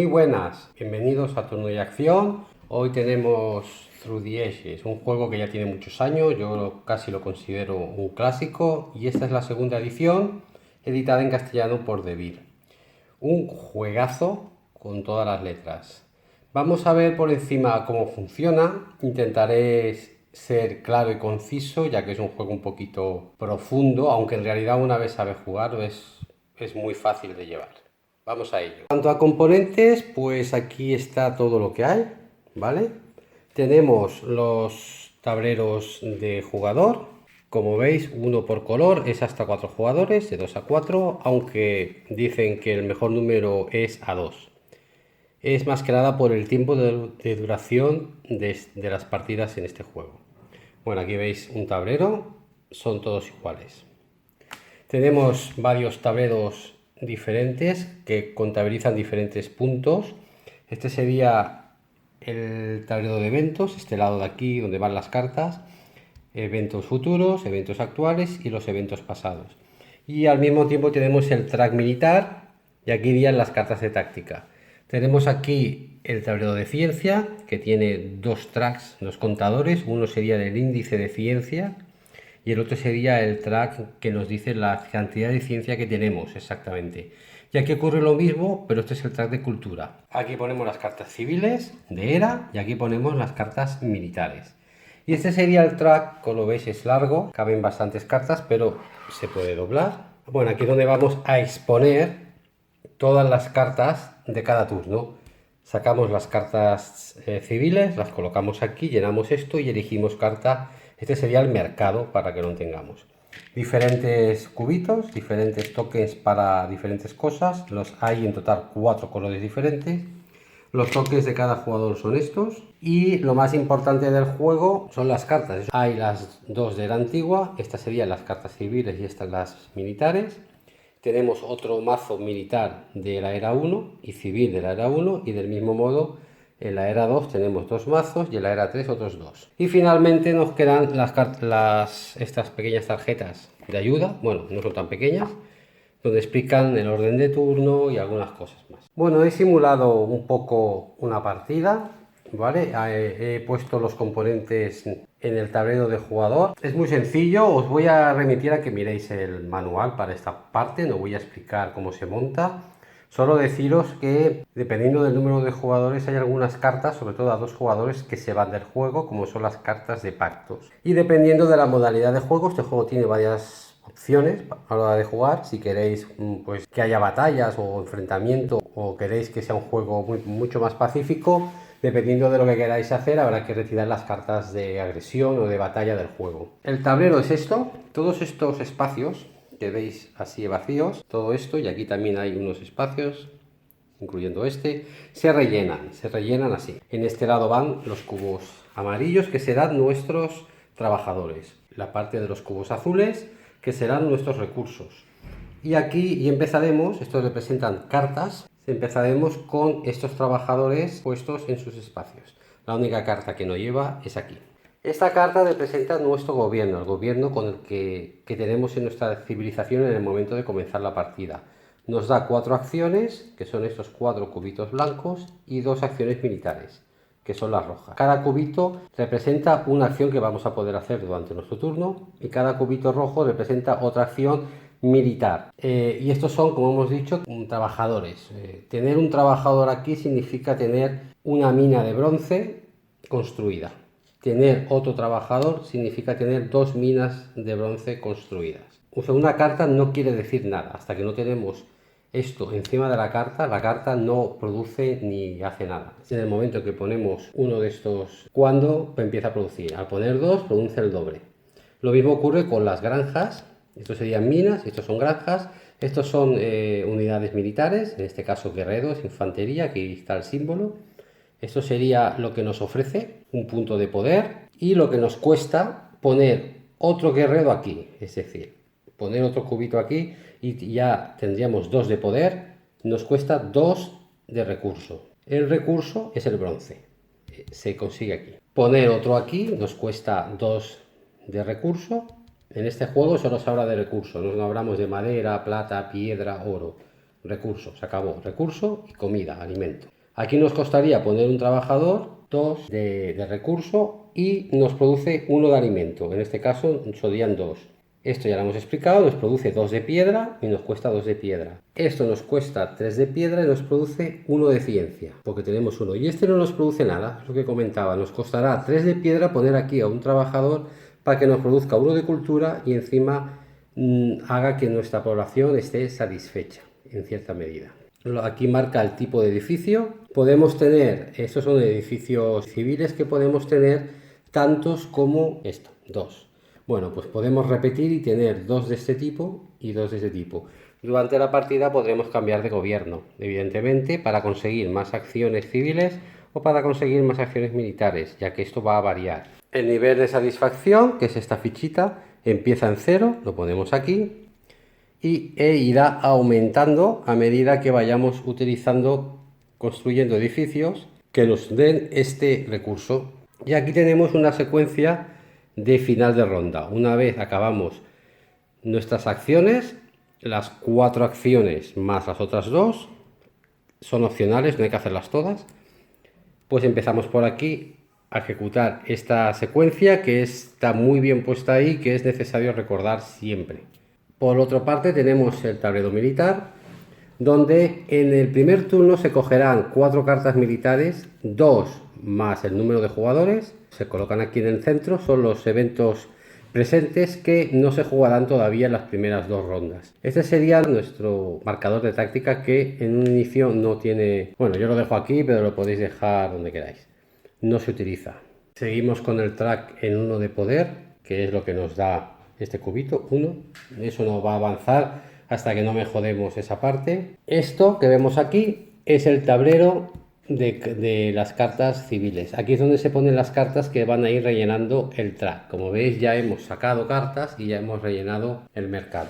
Muy buenas, bienvenidos a Turno y Acción. Hoy tenemos Through the Ages, un juego que ya tiene muchos años, yo casi lo considero un clásico, y esta es la segunda edición, editada en castellano por Devir. Un juegazo con todas las letras. Vamos a ver por encima cómo funciona, intentaré ser claro y conciso, ya que es un juego un poquito profundo, aunque en realidad una vez sabes jugar es muy fácil de llevar. Vamos a ello. En cuanto a componentes, pues aquí está todo lo que hay, ¿vale? Tenemos los tableros de jugador. Como veis, uno por color, es hasta 4 jugadores, de 2 a 4, aunque dicen que el mejor número es a 2. Es más que nada por el tiempo de duración de las partidas en este juego. Bueno, aquí veis un tablero, son todos iguales. Tenemos varios tableros diferentes que contabilizan diferentes puntos. Este sería el tablero de eventos, este lado de aquí donde van las cartas, eventos futuros, eventos actuales y los eventos pasados. Y al mismo tiempo tenemos el track militar y aquí irían las cartas de táctica. Tenemos aquí el tablero de ciencia que tiene dos tracks, dos contadores, uno sería del índice de ciencia y el otro sería el track que nos dice la cantidad de ciencia que tenemos exactamente. Y aquí ocurre lo mismo, pero este es el track de cultura. Aquí ponemos las cartas civiles de era y aquí ponemos las cartas militares. Y este sería el track, como lo veis es largo, caben bastantes cartas, pero se puede doblar. Bueno, aquí es donde vamos a exponer todas las cartas de cada turno. Sacamos las cartas civiles, las colocamos aquí, llenamos esto y elegimos carta. Este sería el mercado para que lo tengamos. Diferentes cubitos, diferentes tokens para diferentes cosas. Los hay en total 4 colores diferentes. Los tokens de cada jugador son estos. Y lo más importante del juego son las cartas. Hay las dos de la antigua. Estas serían las cartas civiles y estas las militares. Tenemos otro mazo militar de la era 1 y civil de la era 1 y del mismo modo en la era 2 tenemos dos mazos y en la era 3 otros dos. Y finalmente nos quedan estas pequeñas tarjetas de ayuda, bueno, no son tan pequeñas, donde explican el orden de turno y algunas cosas más. Bueno, he simulado un poco una partida, ¿vale? He puesto los componentes en el tablero de jugador. Es muy sencillo, os voy a remitir a que miréis el manual para esta parte, no voy a explicar cómo se monta. Solo deciros que dependiendo del número de jugadores hay algunas cartas, sobre todo a 2 jugadores, que se van del juego, como son las cartas de pactos. Y dependiendo de la modalidad de juego, este juego tiene varias opciones a la hora de jugar. Si queréis pues que haya batallas o enfrentamiento, o queréis que sea un juego mucho más pacífico, dependiendo de lo que queráis hacer, habrá que retirar las cartas de agresión o de batalla del juego. El tablero es esto, todos estos espacios que veis así vacíos, todo esto, y aquí también hay unos espacios, incluyendo este, se rellenan así. En este lado van los cubos amarillos, que serán nuestros trabajadores. La parte de los cubos azules, que serán nuestros recursos. Y aquí empezaremos, estos representan cartas, empezaremos con estos trabajadores puestos en sus espacios. La única carta que no lleva es aquí. Esta carta representa nuestro gobierno, el gobierno con el que tenemos en nuestra civilización en el momento de comenzar la partida. Nos da 4 acciones, que son estos 4 cubitos blancos, y 2 acciones militares, que son las rojas. Cada cubito representa una acción que vamos a poder hacer durante nuestro turno, y cada cubito rojo representa otra acción militar. Y estos son, como hemos dicho, trabajadores. Tener un trabajador aquí significa tener una mina de bronce construida. Tener otro trabajador significa tener 2 minas de bronce construidas. O sea, una carta no quiere decir nada. Hasta que no tenemos esto encima de la carta no produce ni hace nada. En el momento que ponemos uno de estos, cuando empieza a producir. Al poner 2, produce el doble. Lo mismo ocurre con las granjas. Estos serían minas, estos son granjas. Estos son unidades militares, en este caso guerreros, infantería, aquí está el símbolo. Esto sería lo que nos ofrece, un punto de poder, y lo que nos cuesta poner otro guerrero aquí, es decir, poner otro cubito aquí y ya tendríamos 2 de poder, nos cuesta 2 de recurso. El recurso es el bronce, se consigue aquí. Poner otro aquí nos cuesta 2 de recurso. En este juego solo se habla de recursos, no hablamos de madera, plata, piedra, oro. recurso, se acabó, recurso y comida, alimento. Aquí nos costaría poner un trabajador, 2 de recurso y nos produce 1 de alimento, en este caso serían 2. Esto ya lo hemos explicado, nos produce 2 de piedra y nos cuesta 2 de piedra. Esto nos cuesta 3 de piedra y nos produce 1 de ciencia, porque tenemos 1. Y este no nos produce nada, es lo que comentaba, nos costará 3 de piedra poner aquí a un trabajador para que nos produzca 1 de cultura y encima haga que nuestra población esté satisfecha en cierta medida. Aquí marca el tipo de edificio. Podemos tener, estos son edificios civiles que podemos tener tantos como esto, 2. Bueno, pues podemos repetir y tener 2 de este tipo y 2 de este tipo. Durante la partida podremos cambiar de gobierno, evidentemente, para conseguir más acciones civiles o para conseguir más acciones militares, ya que esto va a variar. El nivel de satisfacción, que es esta fichita, empieza en 0, lo ponemos aquí, e irá aumentando a medida que vayamos construyendo edificios que nos den este recurso. Y aquí tenemos una secuencia de final de ronda. Una vez acabamos nuestras acciones, las 4 acciones más las otras 2 son opcionales, no hay que hacerlas todas, pues empezamos por aquí a ejecutar esta secuencia que está muy bien puesta ahí, que es necesario recordar siempre. Por otra parte tenemos el tablero militar, donde en el primer turno se cogerán 4 cartas militares, 2 más el número de jugadores, se colocan aquí en el centro, son los eventos presentes que no se jugarán todavía en las primeras 2 rondas. Este sería nuestro marcador de táctica, que en un inicio no tiene... Bueno, yo lo dejo aquí, pero lo podéis dejar donde queráis. No se utiliza. Seguimos con el track en 1 de poder, que es lo que nos da este cubito, 1. Eso no va a avanzar hasta que no mejoremos esa parte. Esto que vemos aquí es el tablero de las cartas civiles. Aquí es donde se ponen las cartas que van a ir rellenando el track. Como veis, ya hemos sacado cartas y ya hemos rellenado el mercado.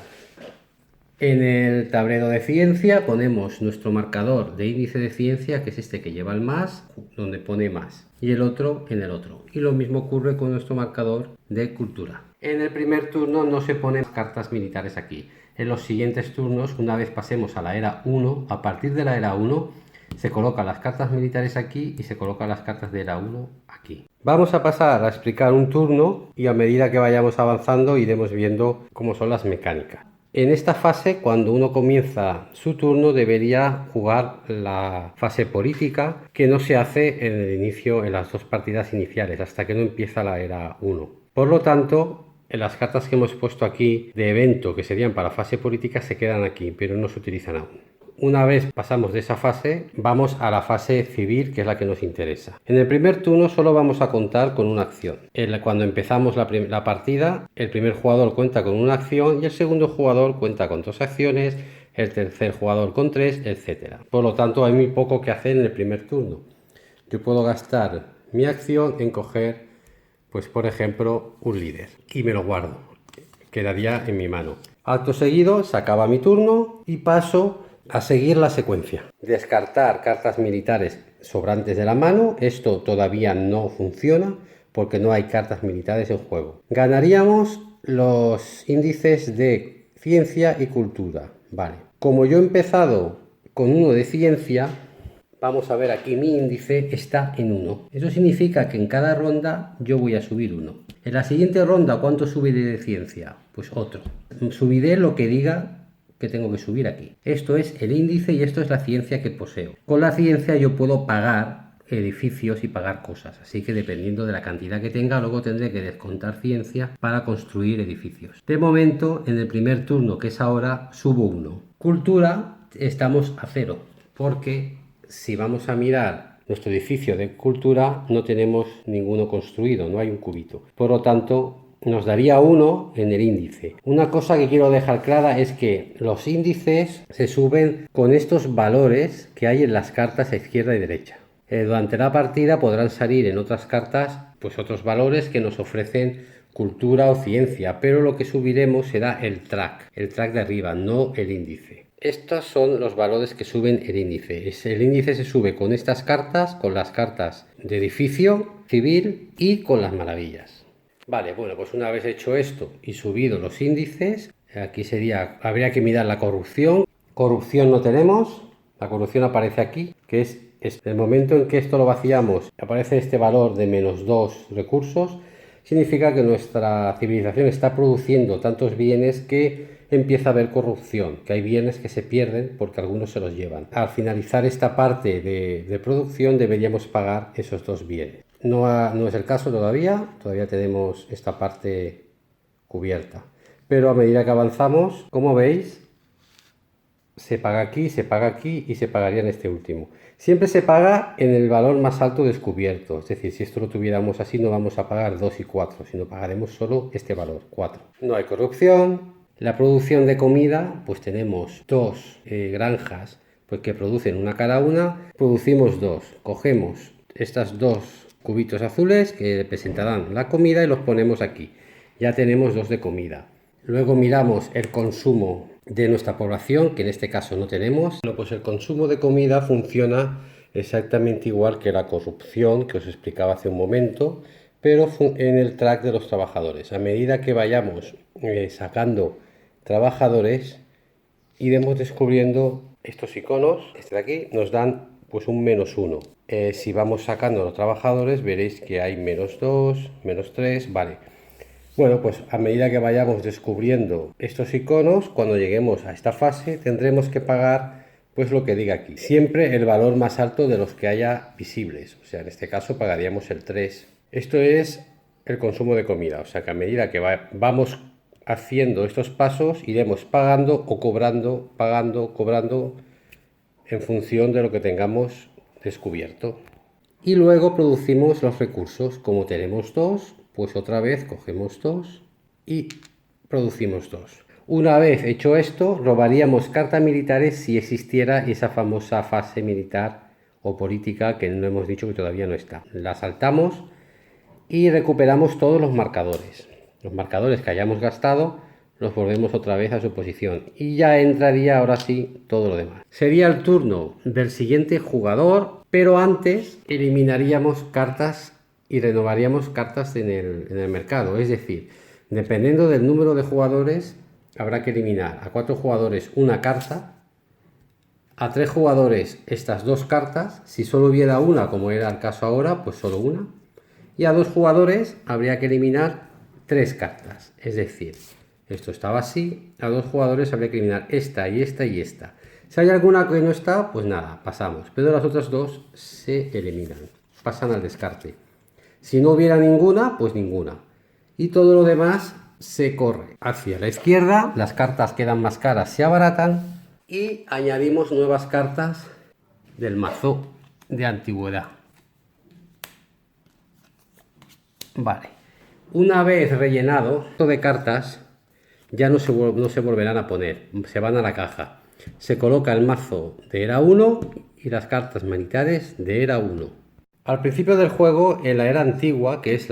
En el tablero de ciencia ponemos nuestro marcador de índice de ciencia, que es este que lleva el más, donde pone más, y el otro en el otro. Y lo mismo ocurre con nuestro marcador de cultura. En el primer turno no se ponen cartas militares aquí. En los siguientes turnos, una vez pasemos a la era 1, a partir de la era 1, se colocan las cartas militares aquí y se colocan las cartas de era 1 aquí. Vamos a pasar a explicar un turno y a medida que vayamos avanzando iremos viendo cómo son las mecánicas. En esta fase, cuando uno comienza su turno, debería jugar la fase política, que no se hace en el inicio, en las 2 partidas iniciales, hasta que no empieza la era 1. Por lo tanto, las cartas que hemos puesto aquí de evento, que serían para fase política, se quedan aquí, pero no se utilizan aún. Una vez pasamos de esa fase, vamos a la fase civil, que es la que nos interesa. En el primer turno solo vamos a contar con una acción. Cuando empezamos la partida, el primer jugador cuenta con una acción y el segundo jugador cuenta con 2 acciones, el tercer jugador con 3, etc. Por lo tanto, hay muy poco que hacer en el primer turno. Yo puedo gastar mi acción en coger, pues por ejemplo, un líder y me lo guardo. Quedaría en mi mano. Acto seguido, se acaba mi turno y paso a seguir la secuencia. Descartar cartas militares sobrantes de la mano. Esto todavía no funciona porque no hay cartas militares en juego. Ganaríamos los índices de ciencia y cultura. Vale. Como yo he empezado con 1 de ciencia, vamos a ver aquí mi índice está en 1. Eso significa que en cada ronda yo voy a subir 1. En la siguiente ronda, ¿cuánto subiré de ciencia? Pues otro. Subiré lo que diga que tengo que subir aquí. Esto es el índice y esto es la ciencia que poseo. Con la ciencia yo puedo pagar edificios y pagar cosas, así que dependiendo de la cantidad que tenga, luego tendré que descontar ciencia para construir edificios. De momento, en el primer turno, que es ahora, subo 1. Cultura, estamos a 0, porque si vamos a mirar nuestro edificio de cultura, no tenemos ninguno construido, no hay un cubito. Por lo tanto, nos daría 1 en el índice. Una cosa que quiero dejar clara es que los índices se suben con estos valores que hay en las cartas a izquierda y derecha. Durante la partida podrán salir en otras cartas pues otros valores que nos ofrecen cultura o ciencia, pero lo que subiremos será el track de arriba, no el índice. Estos son los valores que suben el índice. El índice se sube con estas cartas, con las cartas de edificio, civil y con las maravillas. Vale, bueno, pues una vez hecho esto y subido los índices, aquí habría que mirar la corrupción. Corrupción no tenemos, la corrupción aparece aquí, que es el momento en que esto lo vaciamos, aparece este valor de -2 recursos, significa que nuestra civilización está produciendo tantos bienes que empieza a haber corrupción, que hay bienes que se pierden porque algunos se los llevan. Al finalizar esta parte de producción deberíamos pagar esos dos bienes. No es el caso todavía tenemos esta parte cubierta. Pero a medida que avanzamos, como veis, se paga aquí y se pagaría en este último. Siempre se paga en el valor más alto descubierto, es decir, si esto lo tuviéramos así no vamos a pagar 2 y 4, sino pagaremos solo este valor, 4. No hay corrupción. La producción de comida, pues tenemos dos granjas pues que producen una cada una, producimos dos, cogemos estas dos cubitos azules que representarán la comida y los ponemos aquí, ya tenemos dos de comida. Luego miramos el consumo de nuestra población, que en este caso no tenemos. Bueno, pues el consumo de comida funciona exactamente igual que la corrupción que os explicaba hace un momento, pero en el track de los trabajadores. A medida que vayamos sacando trabajadores, iremos descubriendo estos iconos. Este de aquí nos dan pues un -1. Si vamos sacando los trabajadores veréis que hay -2, -3, vale. Bueno, pues a medida que vayamos descubriendo estos iconos, cuando lleguemos a esta fase tendremos que pagar pues lo que diga aquí. Siempre el valor más alto de los que haya visibles, o sea, en este caso pagaríamos el 3. Esto es el consumo de comida, o sea que a medida que vamos haciendo estos pasos iremos pagando o cobrando, pagando, cobrando en función de lo que tengamos descubierto. Y luego producimos los recursos. Como tenemos dos, pues otra vez cogemos dos y producimos dos. Una vez hecho esto, robaríamos cartas militares si existiera esa famosa fase militar o política que no hemos dicho que todavía no está. La saltamos y recuperamos todos los marcadores. Los marcadores que hayamos gastado los volvemos otra vez a su posición y ya entraría ahora sí todo lo demás. Sería el turno del siguiente jugador, pero antes eliminaríamos cartas y renovaríamos cartas en el mercado. Es decir, dependiendo del número de jugadores, habrá que eliminar a 4 jugadores una carta, a 3 jugadores estas dos cartas. Si solo hubiera una, como era el caso ahora, pues solo una. Y a 2 jugadores habría que eliminar 3 cartas. Es decir, esto estaba así, a 2 jugadores habría que eliminar esta y esta y esta. Si hay alguna que no está, pues nada, pasamos. Pero las otras dos se eliminan, pasan al descarte. Si no hubiera ninguna, pues ninguna. Y todo lo demás se corre hacia la izquierda, las cartas quedan más caras, se abaratan y añadimos nuevas cartas del mazo de antigüedad. Vale, una vez rellenado esto de cartas, ya no se volverán a poner, se van a la caja. Se coloca el mazo de era 1 y las cartas militares de era 1. Al principio del juego, en la era antigua, que es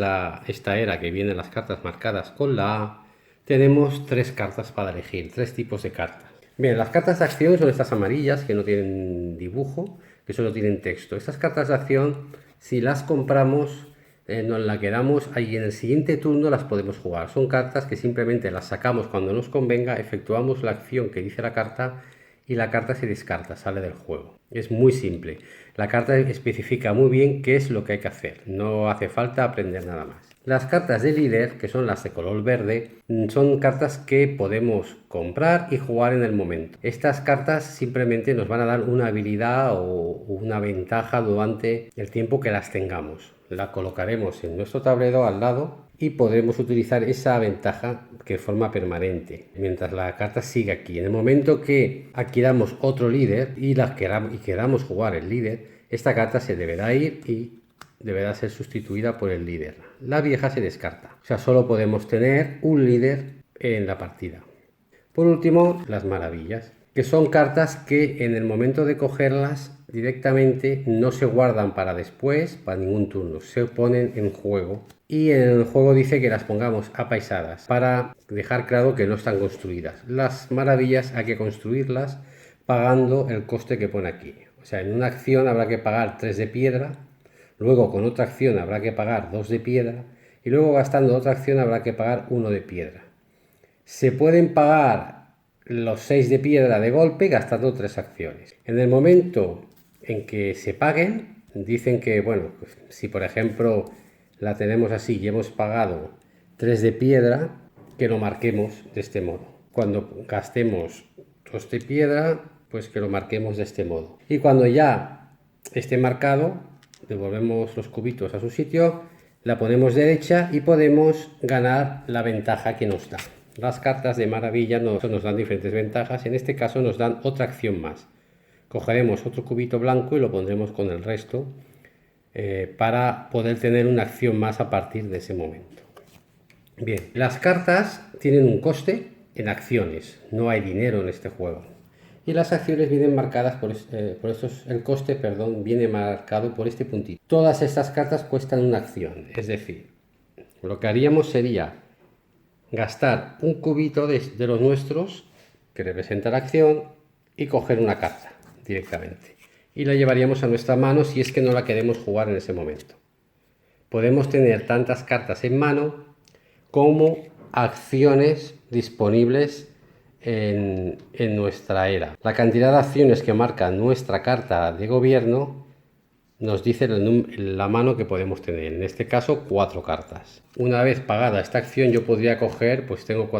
esta era que vienen las cartas marcadas con la A, tenemos 3 cartas para elegir, 3 tipos de cartas. Bien, las cartas de acción son estas amarillas que no tienen dibujo, que solo tienen texto. Estas cartas de acción, si las compramos, nos las quedamos ahí en el siguiente turno las podemos jugar. Son cartas que simplemente las sacamos cuando nos convenga, efectuamos la acción que dice la carta y la carta se descarta, sale del juego. Es muy simple. La carta especifica muy bien qué es lo que hay que hacer. No hace falta aprender nada más. Las cartas de líder, que son las de color verde, son cartas que podemos comprar y jugar en el momento. Estas cartas simplemente nos van a dar una habilidad o una ventaja durante el tiempo que las tengamos. La colocaremos en nuestro tablero al lado y podremos utilizar esa ventaja de forma permanente mientras la carta sigue aquí. En el momento que adquiramos otro líder y queramos jugar el líder, esta carta se deberá ir y deberá ser sustituida por el líder. La vieja se descarta, o sea, solo podemos tener un líder en la partida. Por último, las maravillas, que son cartas que en el momento de cogerlas directamente no se guardan para después, para ningún turno, se ponen en juego. Y en el juego dice que las pongamos apaisadas para dejar claro que no están construidas. Las maravillas hay que construirlas pagando el coste que pone aquí. O sea, en una acción habrá que pagar 3 de piedra, luego con otra acción habrá que pagar 2 de piedra y luego gastando otra acción habrá que pagar 1 de piedra. Se pueden pagar los 6 de piedra de golpe gastando 3 acciones. En el momento en que se paguen, dicen que, bueno, pues, si por ejemplo la tenemos así y hemos pagado 3 de piedra, que lo marquemos de este modo. Cuando gastemos 2 de piedra, pues que lo marquemos de este modo. Y cuando ya esté marcado, devolvemos los cubitos a su sitio, la ponemos derecha y podemos ganar la ventaja que nos da. Las cartas de maravilla nos dan diferentes ventajas, en este caso nos dan otra acción más. Cogeremos otro cubito blanco y lo pondremos con el resto para poder tener una acción más a partir de ese momento. Bien, las cartas tienen un coste en acciones, no hay dinero en este juego. Y las acciones vienen marcadas por estos, el coste, perdón, viene marcado por este puntito. Todas estas cartas cuestan una acción, es decir, lo que haríamos sería gastar un cubito de los nuestros que representa la acción y coger una carta directamente. Y la llevaríamos a nuestra mano si es que no la queremos jugar en ese momento. Podemos tener tantas cartas en mano como acciones disponibles en nuestra era. La cantidad de acciones que marca nuestra carta de gobierno nos dice la mano que podemos tener, en este caso 4 cartas. Una vez pagada esta acción yo podría coger, pues tengo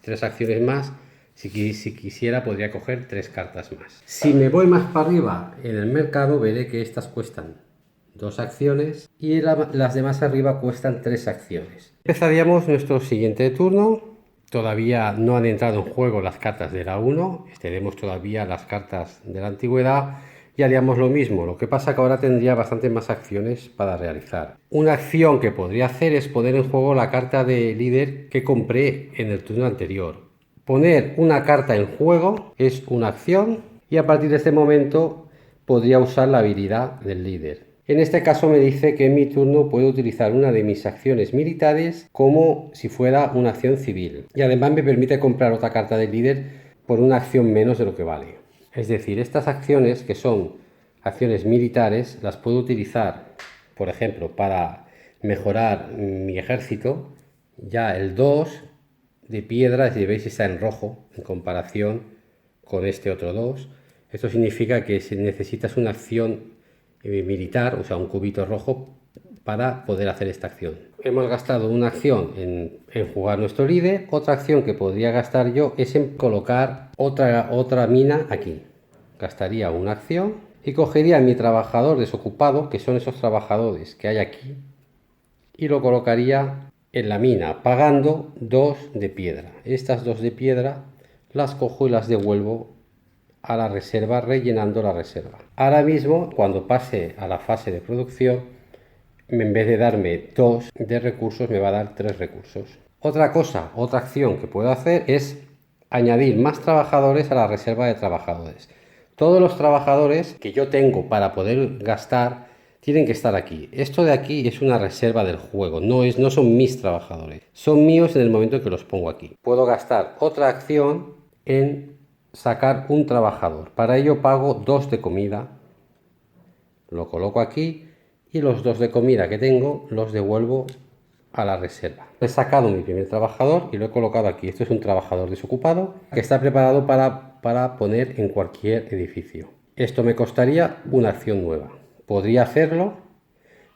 3 acciones más, si quisiera podría coger 3 cartas más. Si me voy más para arriba en el mercado veré que estas cuestan 2 acciones y las demás arriba cuestan 3 acciones. Empezaríamos nuestro siguiente turno. Todavía no han entrado en juego las cartas de la 1, tenemos todavía las cartas de la antigüedad y haríamos lo mismo, lo que pasa que ahora tendría bastante más acciones para realizar. Una acción que podría hacer es poner en juego la carta de líder que compré en el turno anterior. Poner una carta en juego es una acción y a partir de este momento podría usar la habilidad del líder. En este caso me dice que en mi turno puedo utilizar una de mis acciones militares como si fuera una acción civil. Y además me permite comprar otra carta de líder por una acción menos de lo que vale. Es decir, estas acciones que son acciones militares las puedo utilizar, por ejemplo, para mejorar mi ejército. Ya el 2 de piedra, si veis, está en rojo en comparación con este otro 2. Esto significa que si necesitas una acción militar, o sea, un cubito rojo para poder hacer esta acción. Hemos gastado una acción en jugar nuestro líder. Otra acción que podría gastar yo es en colocar otra mina aquí. Gastaría una acción y cogería mi trabajador desocupado, que son esos trabajadores que hay aquí, y lo colocaría en la mina, pagando 2 de piedra. Estas 2 de piedra las cojo y las devuelvo a la reserva, rellenando la reserva. Ahora mismo, cuando pase a la fase de producción, en vez de darme 2 de recursos, me va a dar 3 recursos. Otra acción que puedo hacer es añadir más trabajadores a la reserva de trabajadores. Todos los trabajadores que yo tengo para poder gastar tienen que estar aquí. Esto de aquí es una reserva del juego, no son mis trabajadores. Son míos en el momento en que los pongo aquí. Puedo gastar otra acción en sacar un trabajador. Para ello pago 2 de comida, lo coloco aquí y los 2 de comida que tengo los devuelvo a la reserva. He sacado mi primer trabajador y lo he colocado aquí. Esto es un trabajador desocupado que está preparado para poner en cualquier edificio. Esto me costaría una acción nueva. Podría hacerlo,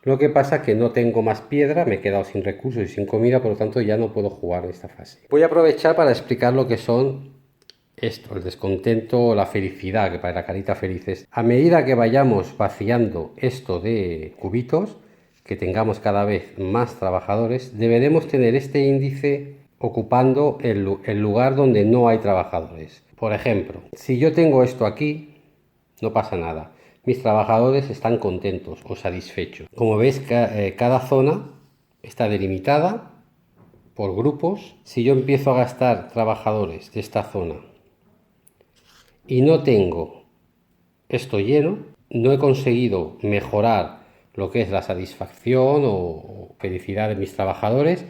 lo que pasa que no tengo más piedra, me he quedado sin recursos y sin comida, por lo tanto ya no puedo jugar en esta fase. Voy a aprovechar para explicar lo que son esto, el descontento, la felicidad, que para la carita felices. A medida que vayamos vaciando esto de cubitos, que tengamos cada vez más trabajadores, deberemos tener este índice ocupando el lugar donde no hay trabajadores. Por ejemplo, si yo tengo esto aquí, no pasa nada. Mis trabajadores están contentos o satisfechos. Como veis, cada zona está delimitada por grupos. Si yo empiezo a gastar trabajadores de esta zona y no tengo esto lleno, no he conseguido mejorar lo que es la satisfacción o felicidad de mis trabajadores,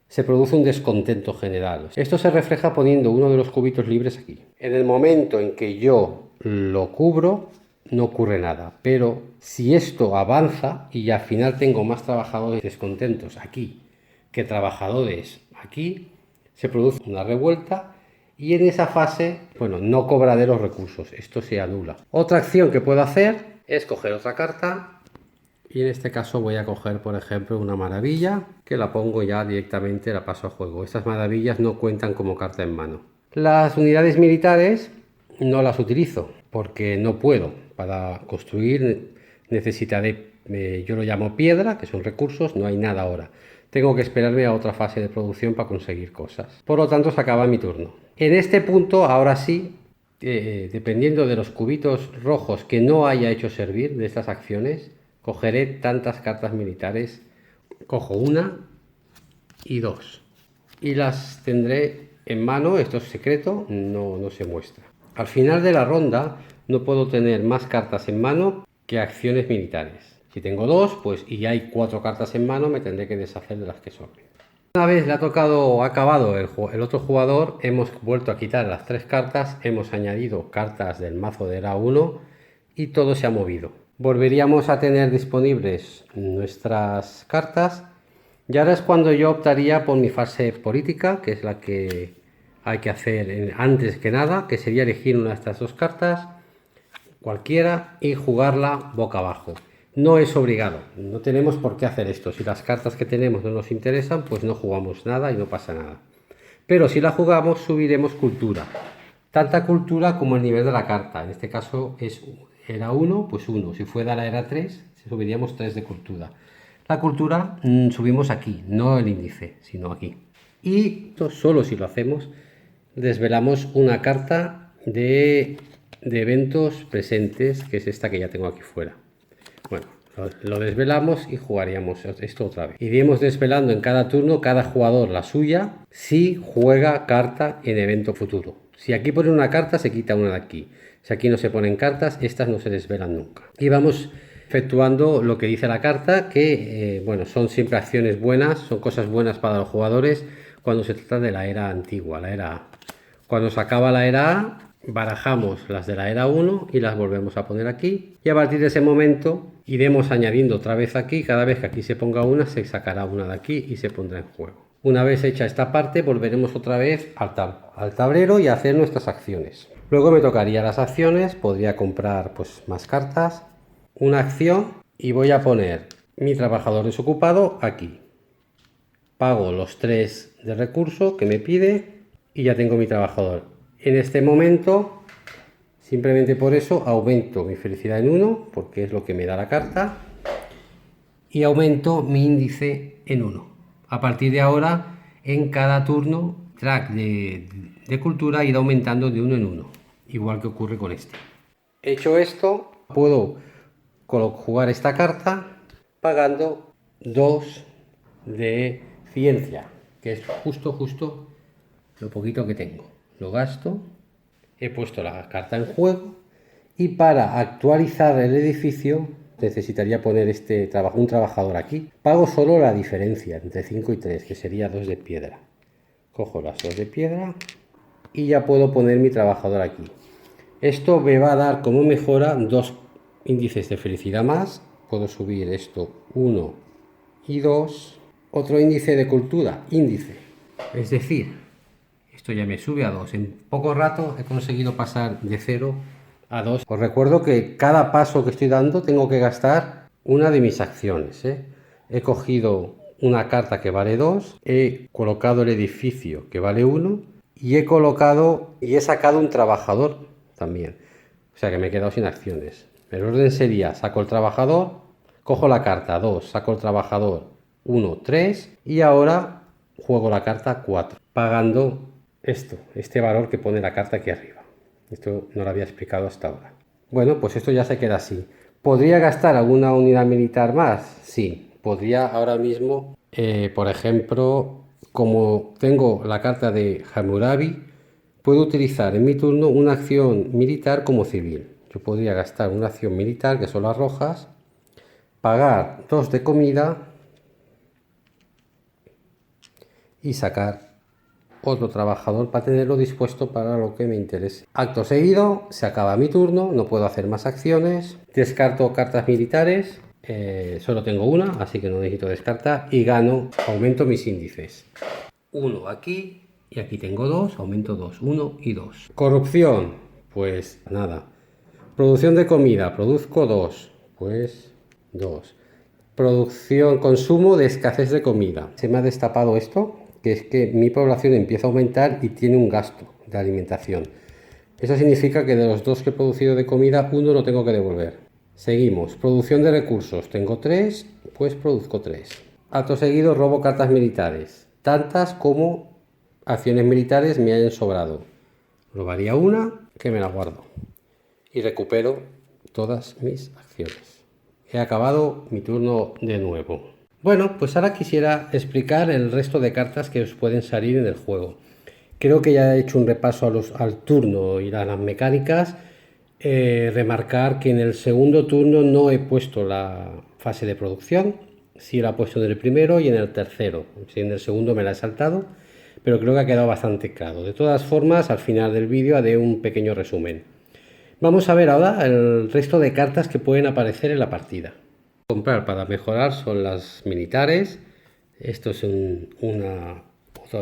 se produce un descontento general. Esto se refleja poniendo uno de los cubitos libres aquí. En el momento en que yo lo cubro, no ocurre nada, pero si esto avanza y al final tengo más trabajadores descontentos aquí que trabajadores aquí, se produce una revuelta y en esa fase, bueno, no cobraré los recursos, esto se anula. Otra acción que puedo hacer es coger otra carta y en este caso voy a coger, por ejemplo, una maravilla que la pongo ya directamente, la paso a juego. Estas maravillas no cuentan como carta en mano. Las unidades militares no las utilizo porque no puedo. Para construir necesitaré, yo lo llamo piedra, que son recursos, no hay nada ahora. Tengo que esperarme a otra fase de producción para conseguir cosas. Por lo tanto, se acaba mi turno. En este punto, ahora sí, dependiendo de los cubitos rojos que no haya hecho servir de estas acciones, cogeré tantas cartas militares. Cojo una y dos. Y las tendré en mano, esto es secreto, no se muestra. Al final de la ronda no puedo tener más cartas en mano que acciones militares. Si tengo dos, pues y hay 4 cartas en mano, me tendré que deshacer de las que sobren. Una vez le ha tocado, ha acabado el otro jugador, hemos vuelto a quitar las 3 cartas, hemos añadido cartas del mazo de era 1 y todo se ha movido. Volveríamos a tener disponibles nuestras cartas y ahora es cuando yo optaría por mi fase política, que es la que hay que hacer antes que nada, que sería elegir una de estas 2 cartas, cualquiera, y jugarla boca abajo. No es obligado, no tenemos por qué hacer esto. Si las cartas que tenemos no nos interesan, pues no jugamos nada y no pasa nada. Pero si la jugamos, subiremos cultura. Tanta cultura como el nivel de la carta. En este caso es era 1, pues 1. Si fuera la era 3, subiríamos 3 de cultura. La cultura subimos aquí, no el índice, sino aquí. Y esto solo si lo hacemos, desvelamos una carta de eventos presentes, que es esta que ya tengo aquí fuera. Bueno, lo desvelamos y jugaríamos esto otra vez. Iríamos desvelando en cada turno, cada jugador la suya, si juega carta en evento futuro. Si aquí pone una carta, se quita una de aquí. Si aquí no se ponen cartas, estas no se desvelan nunca. Y vamos efectuando lo que dice la carta, que bueno, son siempre acciones buenas, son cosas buenas para los jugadores cuando se trata de la era antigua, la era A. Cuando se acaba la era A, barajamos las de la era 1 y las volvemos a poner aquí, y a partir de ese momento iremos añadiendo otra vez aquí. Cada vez que aquí se ponga una, se sacará una de aquí y se pondrá en juego. Una vez hecha esta parte, volveremos otra vez al tablero y a hacer nuestras acciones. Luego me tocaría las acciones, podría comprar pues más cartas, una acción, y voy a poner mi trabajador desocupado aquí. Pago los 3 de recurso que me pide y ya tengo mi trabajador. En este momento, simplemente por eso, aumento mi felicidad en 1, porque es lo que me da la carta, y aumento mi índice en 1. A partir de ahora, en cada turno, track de cultura irá aumentando de 1 en 1, igual que ocurre con este. Hecho esto, puedo jugar esta carta pagando 2 de ciencia, que es justo lo poquito que tengo. Lo gasto, he puesto la carta en juego, y para actualizar el edificio necesitaría poner un trabajador aquí. Pago solo la diferencia entre 5 y 3, que sería 2 de piedra. Cojo las 2 de piedra y ya puedo poner mi trabajador aquí. Esto me va a dar como mejora 2 índices de felicidad más. Puedo subir esto 1 y 2. Otro índice de cultura, índice. Es decir, esto ya me sube a 2. En poco rato he conseguido pasar de 0 a 2. Os recuerdo que cada paso que estoy dando tengo que gastar una de mis acciones. He cogido una carta que vale 2, he colocado el edificio que vale 1 y he sacado un trabajador también. O sea que me he quedado sin acciones. El orden sería: saco el trabajador, cojo la carta 2, saco el trabajador 1, 3 y ahora juego la carta 4, pagando este valor que pone la carta aquí arriba. Esto no lo había explicado hasta ahora. Bueno, pues esto ya se queda así. ¿Podría gastar alguna unidad militar más? Sí, podría ahora mismo, por ejemplo, como tengo la carta de Hammurabi, puedo utilizar en mi turno una acción militar como civil. Yo podría gastar una acción militar, que son las rojas, pagar 2 de comida y sacar otro trabajador para tenerlo dispuesto para lo que me interese. Acto seguido, se acaba mi turno, no puedo hacer más acciones, descarto cartas militares, solo tengo una, así que no necesito descartar, y aumento mis índices. 1 aquí Y aquí tengo 2, aumento 2, 1 y 2. Corrupción, pues nada. Producción de comida, produzco 2, pues 2. Producción, consumo de escasez de comida. Se me ha destapado esto, que es que mi población empieza a aumentar y tiene un gasto de alimentación. Eso significa que de los 2 que he producido de comida, 1 lo tengo que devolver. Seguimos. Producción de recursos. Tengo 3, pues produzco 3. Acto seguido, robo cartas militares. Tantas como acciones militares me hayan sobrado. Robaría una, que me la guardo. Y recupero todas mis acciones. He acabado mi turno de nuevo. Bueno, pues ahora quisiera explicar el resto de cartas que os pueden salir en el juego. Creo que ya he hecho un repaso al turno y a las mecánicas. Remarcar que en el segundo turno no he puesto la fase de producción. Sí la he puesto en el primero y en el tercero. Sí, en el segundo me la he saltado, pero creo que ha quedado bastante claro. De todas formas, al final del vídeo haré un pequeño resumen. Vamos a ver ahora el resto de cartas que pueden aparecer en la partida. Comprar para mejorar son las militares. Esto es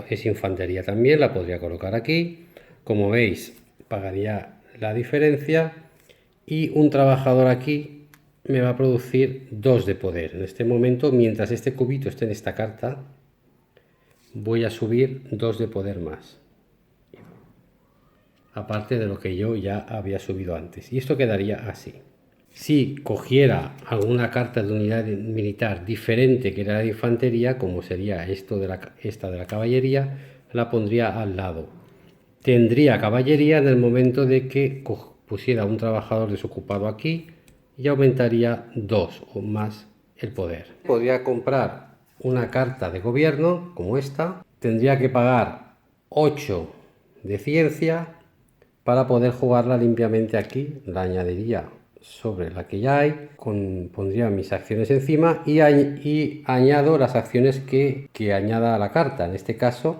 es infantería también, la podría colocar aquí. Como veis, pagaría la diferencia. Y un trabajador aquí me va a producir 2 de poder. En este momento, mientras este cubito esté en esta carta, voy a subir 2 de poder más. Aparte de lo que yo ya había subido antes. Y esto quedaría así. Si cogiera alguna carta de unidad militar diferente que era de infantería, como sería esta de la caballería, la pondría al lado. Tendría caballería en el momento de que pusiera un trabajador desocupado aquí y aumentaría 2 o más el poder. Podría comprar una carta de gobierno como esta. Tendría que pagar 8 de ciencia. Para poder jugarla limpiamente aquí, la añadiría sobre la que ya hay, pondría mis acciones encima y añado las acciones que añada a la carta. En este caso,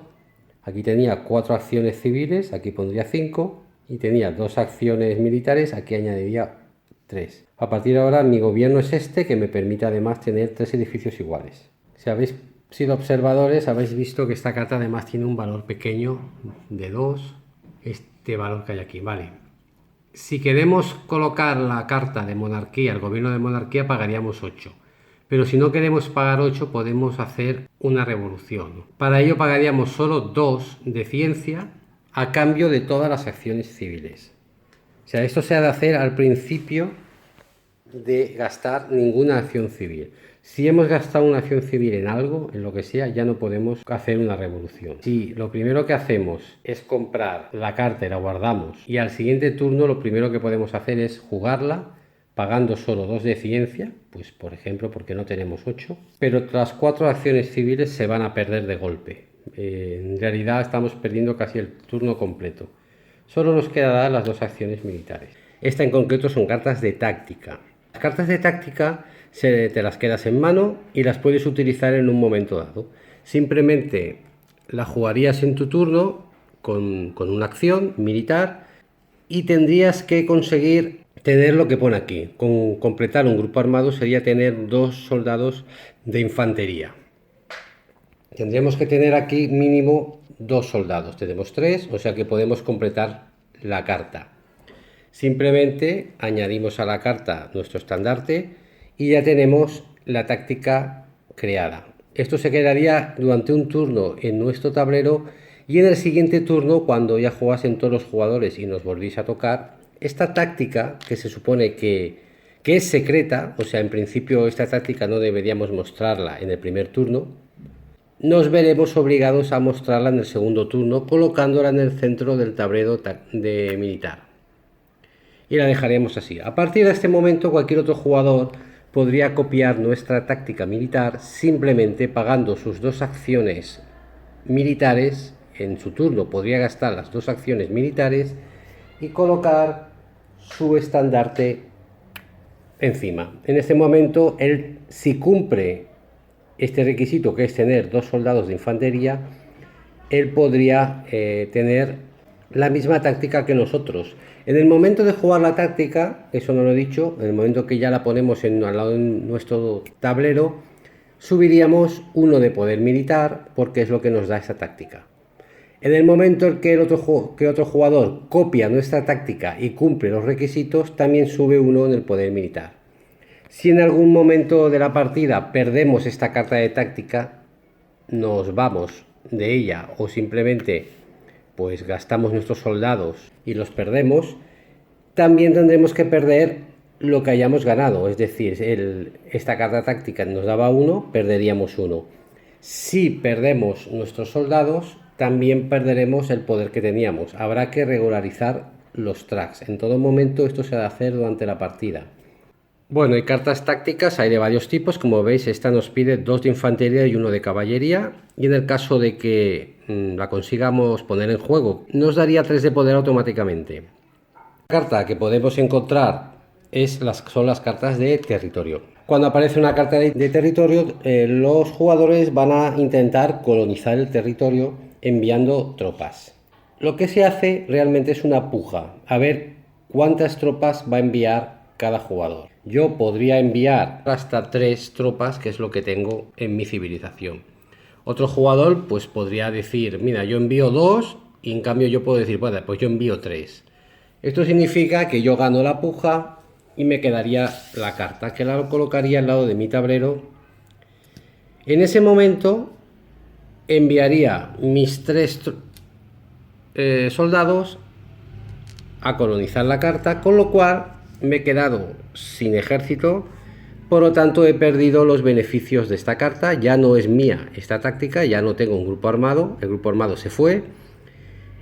aquí tenía 4 acciones civiles, aquí pondría 5, y tenía 2 acciones militares, aquí añadiría 3. A partir de ahora, mi gobierno es este, que me permite además tener 3 edificios iguales. Si habéis sido observadores, habéis visto que esta carta además tiene un valor pequeño de 2. Este valor que hay aquí, vale. Si queremos colocar la carta de monarquía, el gobierno de monarquía, pagaríamos 8. Pero si no queremos pagar 8, podemos hacer una revolución. Para ello pagaríamos solo 2 de ciencia a cambio de todas las acciones civiles. O sea, esto se ha de hacer al principio de gastar ninguna acción civil. Si hemos gastado una acción civil en algo, en lo que sea, ya no podemos hacer una revolución. Si lo primero que hacemos es comprar la carta y la guardamos, y al siguiente turno lo primero que podemos hacer es jugarla pagando solo 2 de ciencia, pues por ejemplo porque no tenemos 8, pero las 4 acciones civiles se van a perder de golpe. En realidad estamos perdiendo casi el turno completo. Solo nos quedarán las 2 acciones militares. Esta en concreto son cartas de táctica. Las cartas de táctica te las quedas en mano y las puedes utilizar en un momento dado. Simplemente la jugarías en tu turno con una acción militar y tendrías que conseguir tener lo que pone aquí. Con completar un grupo armado sería tener 2 soldados de infantería. Tendríamos que tener aquí mínimo 2 soldados. Tenemos 3, o sea que podemos completar la carta. Simplemente añadimos a la carta nuestro estandarte y ya tenemos la táctica creada. Esto se quedaría durante un turno en nuestro tablero y en el siguiente turno, cuando ya jugasen todos los jugadores y nos volvís a tocar, esta táctica, que se supone que es secreta, o sea, en principio esta táctica no deberíamos mostrarla en el primer turno, nos veremos obligados a mostrarla en el segundo turno, colocándola en el centro del tablero de militar. Y la dejaremos así. A partir de este momento, cualquier otro jugador podría copiar nuestra táctica militar simplemente pagando sus 2 acciones militares. En su turno podría gastar las 2 acciones militares y colocar su estandarte encima. En este momento, él, si cumple este requisito, que es tener 2 soldados de infantería, él podría tener la misma táctica que nosotros. En el momento de jugar la táctica, eso no lo he dicho, en el momento que ya la ponemos al lado de nuestro tablero, subiríamos 1 de poder militar, porque es lo que nos da esa táctica. En el momento en que otro jugador copia nuestra táctica y cumple los requisitos, también sube 1 en el poder militar. Si en algún momento de la partida perdemos esta carta de táctica, nos vamos de ella o simplemente pues gastamos nuestros soldados y los perdemos, también tendremos que perder lo que hayamos ganado. Es decir, esta carta táctica nos daba 1, perderíamos 1. Si perdemos nuestros soldados, también perderemos el poder que teníamos. Habrá que regularizar los tracks. En todo momento esto se ha de hacer durante la partida. Bueno, y cartas tácticas hay de varios tipos. Como veis, esta nos pide 2 de infantería y 1 de caballería. Y en el caso de que la consigamos poner en juego, nos daría 3 de poder automáticamente. La carta que podemos encontrar son las cartas de territorio. Cuando aparece una carta de territorio, los jugadores van a intentar colonizar el territorio enviando tropas. Lo que se hace realmente es una puja, a ver cuántas tropas va a enviar cada jugador. Yo podría enviar hasta 3 tropas, que es lo que tengo en mi civilización. Otro jugador pues podría decir, mira, yo envío 2 y en cambio yo puedo decir, bueno, pues yo envío 3. Esto significa que yo gano la puja y me quedaría la carta, que la colocaría al lado de mi tablero. En ese momento enviaría mis 3 soldados a colonizar la carta, con lo cual me he quedado sin ejército, por lo tanto he perdido los beneficios de esta carta. Ya no es mía esta táctica, ya no tengo un grupo armado, el grupo armado se fue,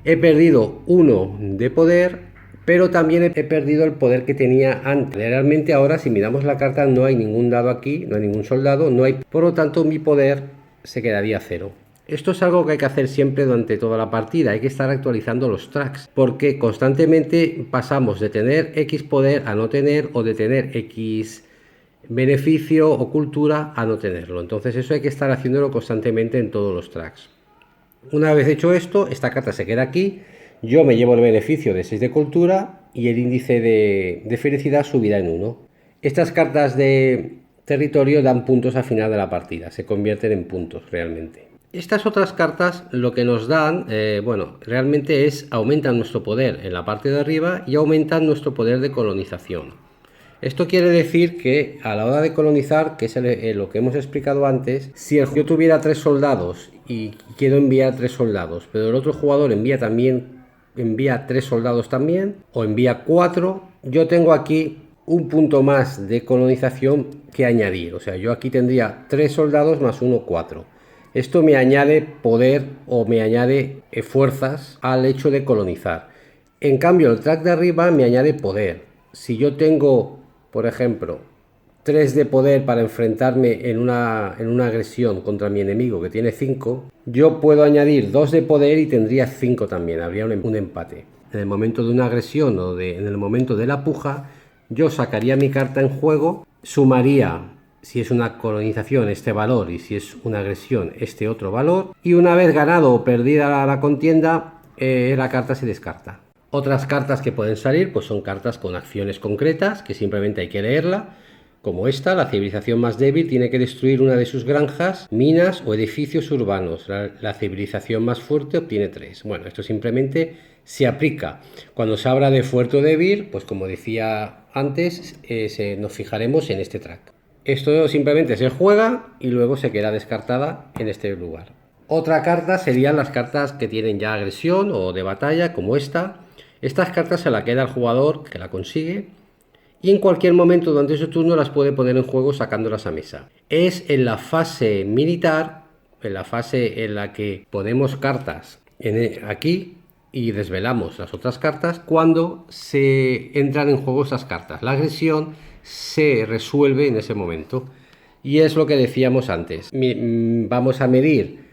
he perdido 1 de poder, pero también he perdido el poder que tenía antes. Realmente ahora, si miramos la carta, no hay ningún dado aquí, no hay ningún soldado, por lo tanto mi poder se quedaría 0. Esto es algo que hay que hacer siempre durante toda la partida, hay que estar actualizando los tracks, porque constantemente pasamos de tener X poder a no tener, o de tener X beneficio o cultura a no tenerlo. Entonces eso hay que estar haciéndolo constantemente en todos los tracks. Una vez hecho esto, esta carta se queda aquí, yo me llevo el beneficio de 6 de cultura y el índice de felicidad subirá en 1. Estas cartas de territorio dan puntos al final de la partida, se convierten en puntos realmente. Estas otras cartas lo que nos dan, realmente aumentan nuestro poder en la parte de arriba y aumentan nuestro poder de colonización. Esto quiere decir que a la hora de colonizar, que es lo que hemos explicado antes, si yo tuviera 3 soldados y quiero enviar 3 soldados, pero el otro jugador envía 3 soldados también, o envía 4, yo tengo aquí un punto más de colonización que añadir. O sea, yo aquí tendría 3 soldados más 1, 4. Esto me añade poder o me añade fuerzas al hecho de colonizar. En cambio, el track de arriba me añade poder. Si yo tengo, por ejemplo, 3 de poder para enfrentarme en una agresión contra mi enemigo que tiene 5, yo puedo añadir 2 de poder y tendría 5 también, habría un empate. En el momento de una agresión o en el momento de la puja, yo sacaría mi carta en juego, sumaría, si es una colonización, este valor, y si es una agresión, este otro valor, y una vez ganado o perdida la contienda, la carta se descarta. Otras cartas que pueden salir pues son cartas con acciones concretas, que simplemente hay que leerla, como esta: la civilización más débil tiene que destruir una de sus granjas, minas o edificios urbanos. La civilización más fuerte obtiene 3. Bueno, esto simplemente se aplica cuando se habla de fuerte o débil, pues como decía antes, nos fijaremos en este track. Esto simplemente se juega y luego se queda descartada en este lugar. Otra carta serían las cartas que tienen ya agresión o de batalla, como esta. Estas cartas se la queda el jugador que la consigue y en cualquier momento durante su turno las puede poner en juego sacándolas a mesa. Es en la fase militar, en la fase en la que ponemos cartas aquí y desvelamos las otras cartas, cuando se entran en juego esas cartas. La agresión se resuelve en ese momento y es lo que decíamos antes. Vamos a medir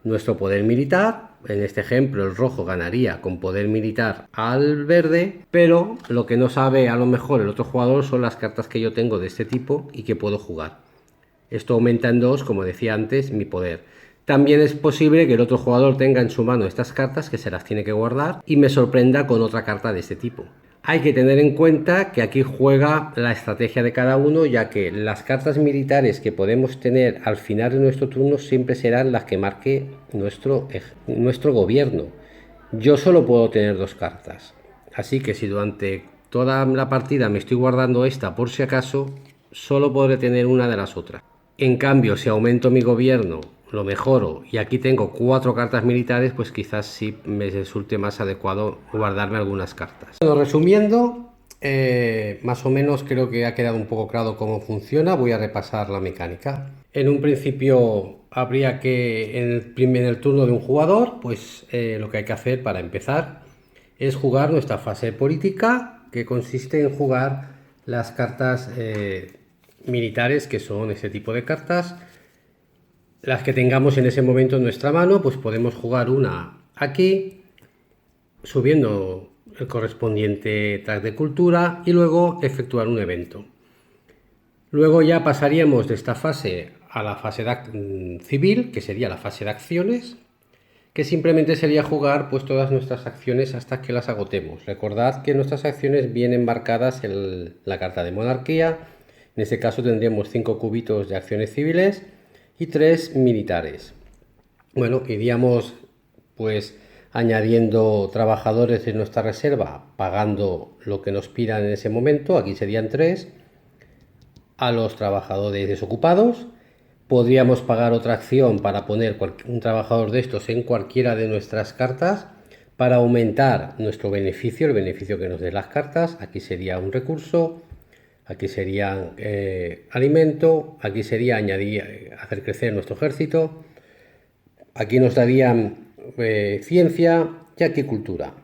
nuestro poder militar. En este ejemplo el rojo ganaría con poder militar al verde, pero lo que no sabe a lo mejor el otro jugador son las cartas que yo tengo de este tipo y que puedo jugar. Esto aumenta en 2, como decía antes, mi poder. También es posible que el otro jugador tenga en su mano estas cartas, que se las tiene que guardar, y me sorprenda con otra carta de este tipo. Hay que tener en cuenta que aquí juega la estrategia de cada uno, ya que las cartas militares que podemos tener al final de nuestro turno siempre serán las que marque nuestro gobierno. Yo solo puedo tener 2 cartas, así que si durante toda la partida me estoy guardando esta por si acaso, solo podré tener una de las otras. En cambio, si aumento mi gobierno, lo mejoro y aquí tengo 4 cartas militares, pues quizás sí me resulte más adecuado guardarme algunas cartas. Bueno, resumiendo, más o menos creo que ha quedado un poco claro cómo funciona. Voy a repasar la mecánica. En un principio habría que, en el turno de un jugador, pues lo que hay que hacer para empezar es jugar nuestra fase política, que consiste en jugar las cartas militares, que son ese tipo de cartas. Las que tengamos en ese momento en nuestra mano, pues podemos jugar una aquí, subiendo el correspondiente track de cultura y luego efectuar un evento. Luego ya pasaríamos de esta fase a la fase civil, que sería la fase de acciones, que simplemente sería jugar pues todas nuestras acciones hasta que las agotemos. Recordad que nuestras acciones vienen marcadas en la carta de monarquía. En este caso tendríamos 5 cubitos de acciones civiles y 3 militares. Bueno, iríamos pues añadiendo trabajadores en nuestra reserva, pagando lo que nos pidan en ese momento. Aquí serían 3. A los trabajadores desocupados podríamos pagar otra acción para poner un trabajador de estos en cualquiera de nuestras cartas para aumentar nuestro beneficio, el beneficio que nos den las cartas. Aquí sería un recurso, aquí sería alimento, aquí sería añadir, hacer crecer nuestro ejército, aquí nos darían ciencia y aquí cultura.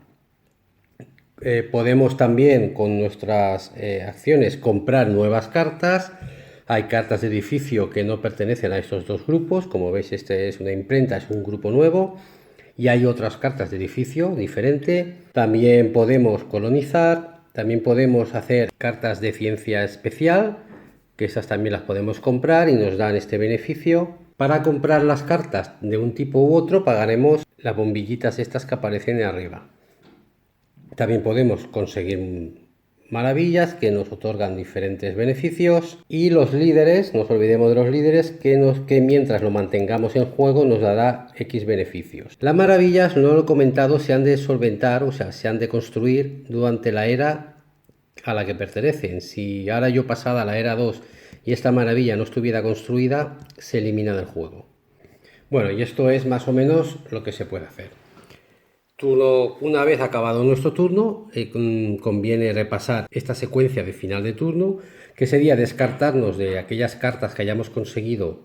Podemos también con nuestras acciones comprar nuevas cartas. Hay cartas de edificio que no pertenecen a estos 2 grupos, como veis este es una imprenta, es un grupo nuevo, y hay otras cartas de edificio diferente. También podemos colonizar, también podemos hacer cartas de ciencia especial, que esas también las podemos comprar y nos dan este beneficio. Para comprar las cartas de un tipo u otro pagaremos las bombillitas estas que aparecen arriba. También podemos conseguir maravillas que nos otorgan diferentes beneficios, y los líderes, no nos olvidemos de los líderes, que mientras lo mantengamos en juego nos dará X beneficios. Las maravillas, no lo he comentado, se han de solventar, o sea, se han de construir durante la era a la que pertenecen. Si ahora yo pasada a la era 2 y esta maravilla no estuviera construida, se elimina del juego. Bueno, y esto es más o menos lo que se puede hacer. Una vez acabado nuestro turno, conviene repasar esta secuencia de final de turno, que sería descartarnos de aquellas cartas que hayamos conseguido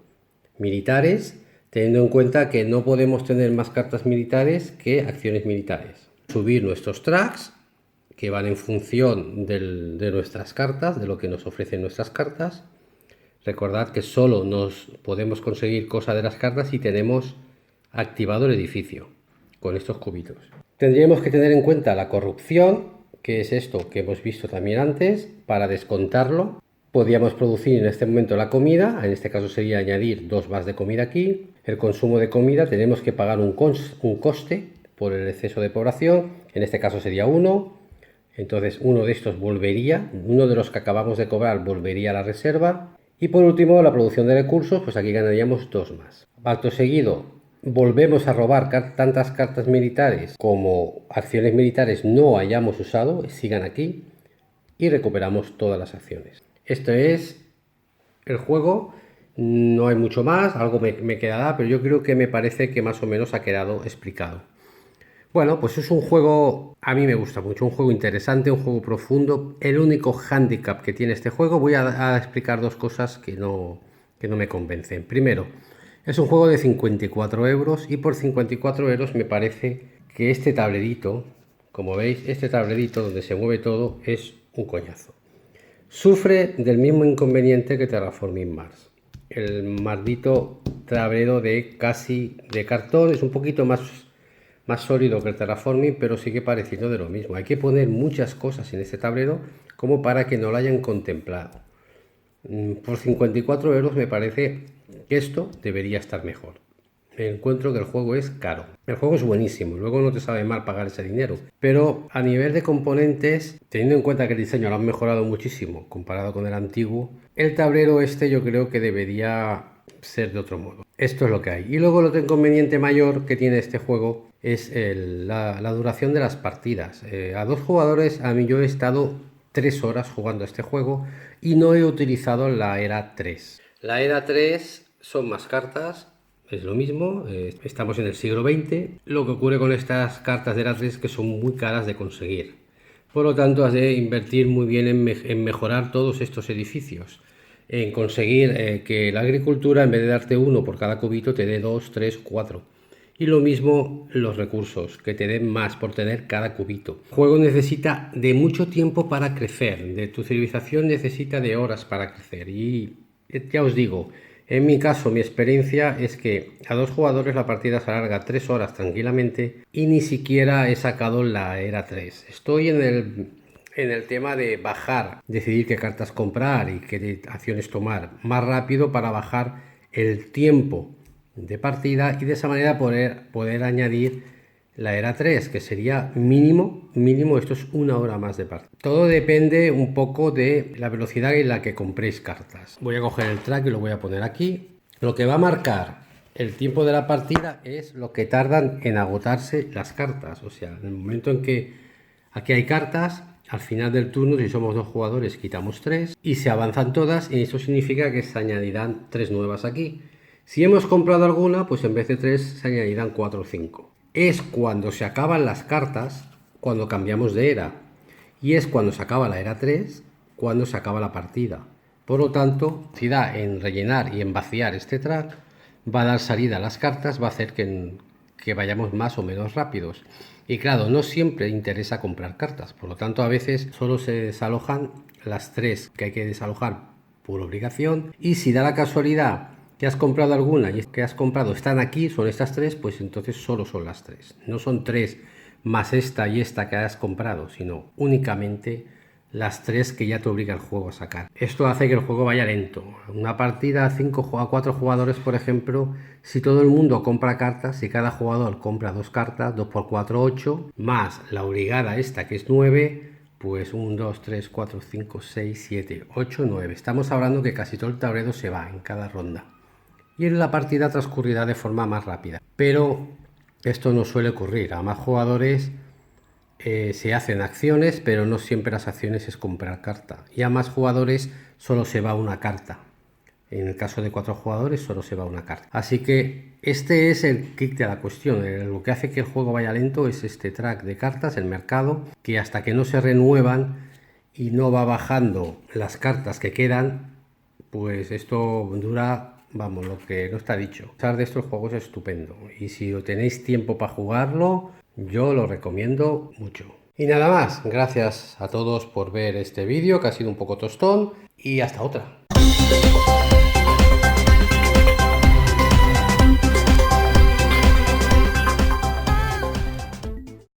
militares, teniendo en cuenta que no podemos tener más cartas militares que acciones militares. Subir nuestros tracks, que van en función de nuestras cartas, de lo que nos ofrecen nuestras cartas. Recordad que solo nos podemos conseguir cosas de las cartas si tenemos activado el edificio con estos cubitos. Tendríamos que tener en cuenta la corrupción, que es esto que hemos visto también antes. Para descontarlo podríamos producir en este momento la comida, en este caso sería añadir 2 más de comida aquí. El consumo de comida tenemos que pagar un coste por el exceso de población, en este caso sería 1. Entonces uno de estos volvería, uno de los que acabamos de cobrar volvería a la reserva. Y por último, la producción de recursos, pues aquí ganaríamos 2 más. Acto seguido, volvemos a robar tantas cartas militares como acciones militares no hayamos usado, sigan aquí, y recuperamos todas las acciones. Esto es el juego, no hay mucho más, algo me quedará, pero yo creo que me parece que más o menos ha quedado explicado. Bueno, pues es un juego, a mí me gusta mucho, un juego interesante, un juego profundo. El único hándicap que tiene este juego, voy a explicar 2 cosas que no me convencen. Primero, es un juego de 54 euros y por 54 euros me parece que este tablerito, como veis, este tablerito donde se mueve todo es un coñazo. Sufre del mismo inconveniente que Terraforming Mars. El maldito tablero de cartón es un poquito más sólido que el Terraforming, pero sigue pareciendo de lo mismo. Hay que poner muchas cosas en este tablero como para que no lo hayan contemplado. Por 54 euros me parece que esto debería estar mejor. encuentro que el juego es caro. El juego es buenísimo, luego no te sabe mal pagar ese dinero, pero a nivel de componentes, teniendo en cuenta que el diseño lo han mejorado muchísimo comparado con el antiguo, el tablero este yo creo que debería ser de otro modo. Esto es lo que hay. Y luego el otro inconveniente mayor que tiene este juego es la duración de las partidas. A 2 jugadores, a mí yo he estado 3 horas jugando a este juego y no he utilizado la era 3. La era 3 son más cartas, es lo mismo, estamos en el siglo XX. Lo que ocurre con estas cartas de era 3 es que son muy caras de conseguir. Por lo tanto, has de invertir muy bien en mejorar todos estos edificios, en conseguir que la agricultura, en vez de darte uno por cada cubito, te dé 2, 3, 4. Y lo mismo los recursos, que te den más por tener cada cubito. El juego necesita de mucho tiempo para crecer, de tu civilización necesita de horas para crecer. Y ya os digo, en mi caso, mi experiencia es que a 2 jugadores la partida se alarga 3 horas tranquilamente y ni siquiera he sacado la era 3. Estoy en el tema de bajar, decidir qué cartas comprar y qué acciones tomar más rápido para bajar el tiempo de partida y de esa manera poder añadir la era 3, que sería mínimo, esto es 1 hora más de partida. Todo depende un poco de la velocidad en la que compréis cartas. Voy a coger el track y lo voy a poner aquí. Lo que va a marcar el tiempo de la partida es lo que tardan en agotarse las cartas. O sea, en el momento en que aquí hay cartas, al final del turno, si somos 2 jugadores, quitamos 3 y se avanzan todas y eso significa que se añadirán 3 nuevas aquí. Si hemos comprado alguna, pues en vez de 3 se añadirán 4 o 5. Es cuando se acaban las cartas, cuando cambiamos de era. Y es cuando se acaba la era 3, cuando se acaba la partida. Por lo tanto, si da en rellenar y en vaciar este track, va a dar salida a las cartas, va a hacer que vayamos más o menos rápidos. Y claro, no siempre interesa comprar cartas. Por lo tanto, a veces solo se desalojan las 3 que hay que desalojar por obligación. Y si da la casualidad que has comprado alguna y que has comprado están aquí, son estas 3, pues entonces solo son las 3. No son 3 más esta y esta que has comprado, sino únicamente las 3 que ya te obliga el juego a sacar. Esto hace que el juego vaya lento. Una partida a 4 jugadores, por ejemplo, si todo el mundo compra cartas, si cada jugador compra 2 cartas, 2 por 4, 8, más la obligada esta que es 9, pues 1, 2, 3, 4, 5, 6, 7, 8, 9. Estamos hablando que casi todo el tablero se va en cada ronda. Y en la partida transcurrirá de forma más rápida. Pero esto no suele ocurrir. A más jugadores se hacen acciones, pero no siempre las acciones es comprar carta. Y a más jugadores solo se va una carta. En el caso de 4 jugadores solo se va una carta. Así que este es el kit de la cuestión. Lo que hace que el juego vaya lento es este track de cartas, el mercado, que hasta que no se renuevan y no va bajando las cartas que quedan, pues esto dura... Vamos, lo que no está dicho. A pesar de esto, el juego es estupendo. Y si tenéis tiempo para jugarlo, yo lo recomiendo mucho. Y nada más. Gracias a todos por ver este vídeo, que ha sido un poco tostón. Y hasta otra.